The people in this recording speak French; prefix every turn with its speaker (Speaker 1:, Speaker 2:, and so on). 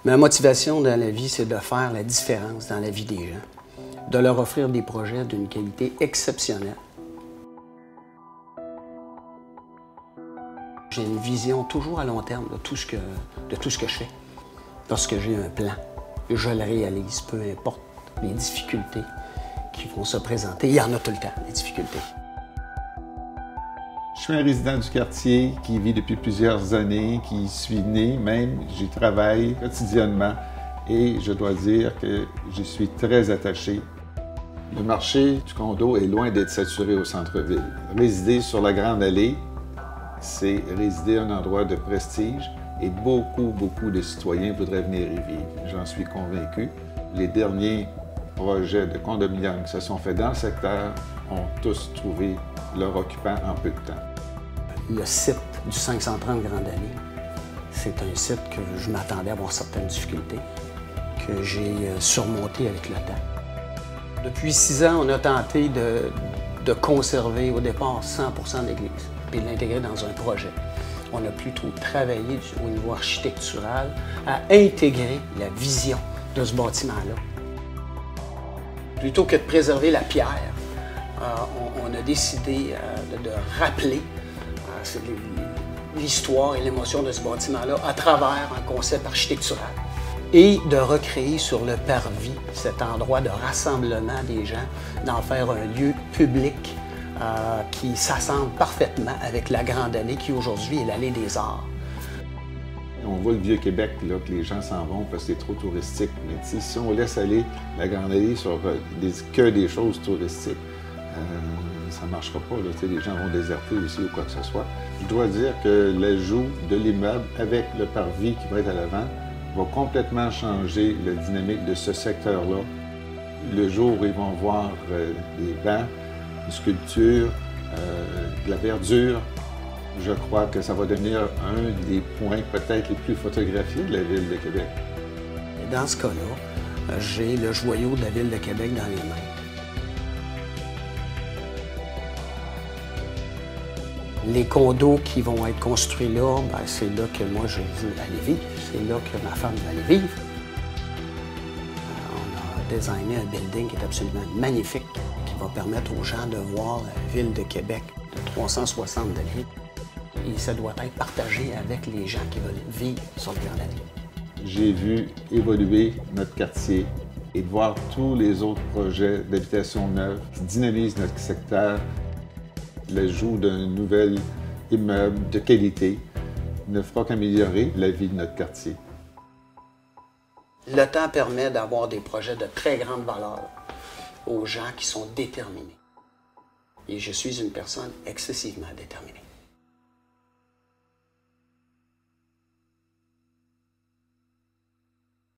Speaker 1: Ma motivation dans la vie, c'est de faire la différence dans la vie des gens, de leur offrir des projets d'une qualité exceptionnelle. J'ai une vision toujours à long terme de tout ce que je fais. Lorsque j'ai un plan, je le réalise, peu importe les difficultés qui vont se présenter. Il y en a tout le temps, des difficultés.
Speaker 2: Je suis un résident du quartier qui vit depuis plusieurs années, qui suis né même, j'y travaille quotidiennement et je dois dire que j'y suis très attaché. Le marché du condo est loin d'être saturé au centre-ville. Résider sur la Grande Allée, c'est résider à un endroit de prestige et beaucoup de citoyens voudraient venir y vivre. J'en suis convaincu. Les derniers projets de condominiums qui se sont faits dans le secteur ont tous trouvé leur occupant en peu de temps.
Speaker 1: Le site du 530 Grande Allée, c'est un site que je m'attendais à avoir certaines difficultés, que j'ai surmonté avec le temps. Depuis 6 ans, on a tenté de conserver au départ 100% de l'église et de l'intégrer dans un projet. On a plutôt travaillé au niveau architectural à intégrer la vision de ce bâtiment-là. Plutôt que de préserver la pierre, on a décidé de rappeler l'histoire et l'émotion de ce bâtiment-là à travers un concept architectural et de recréer sur le parvis cet endroit de rassemblement des gens, d'en faire un lieu public qui s'assemble parfaitement avec la Grande Allée qui aujourd'hui est l'allée des Arts.
Speaker 2: On voit le Vieux-Québec, là, que les gens s'en vont parce que c'est trop touristique. Mais si on laisse aller la Grande Allée sur que des choses touristiques, ça ne marchera pas. Là. Les gens vont déserter aussi ou quoi que ce soit. Je dois dire que l'ajout de l'immeuble avec le parvis qui va être à l'avant va complètement changer la dynamique de ce secteur-là. Le jour où ils vont voir des bancs, des sculptures, de la verdure, je crois que ça va devenir un des points peut-être les plus photographiés de la Ville de Québec.
Speaker 1: Dans ce cas-là, j'ai le joyau de la Ville de Québec dans les mains. Les condos qui vont être construits là, c'est là que moi je veux aller vivre, c'est là que ma femme va aller vivre. On a designé un building qui est absolument magnifique, qui va permettre aux gens de voir la Ville de Québec de 360 degrés. Et ça doit être partagé avec les gens qui veulent vivre sur le Grande Allée.
Speaker 2: J'ai vu évoluer notre quartier et de voir tous les autres projets d'habitation neuve qui dynamisent notre secteur. L'ajout d'un nouvel immeuble de qualité ne fera qu'améliorer la vie de notre quartier.
Speaker 1: Le temps permet d'avoir des projets de très grande valeur aux gens qui sont déterminés. Et je suis une personne excessivement déterminée.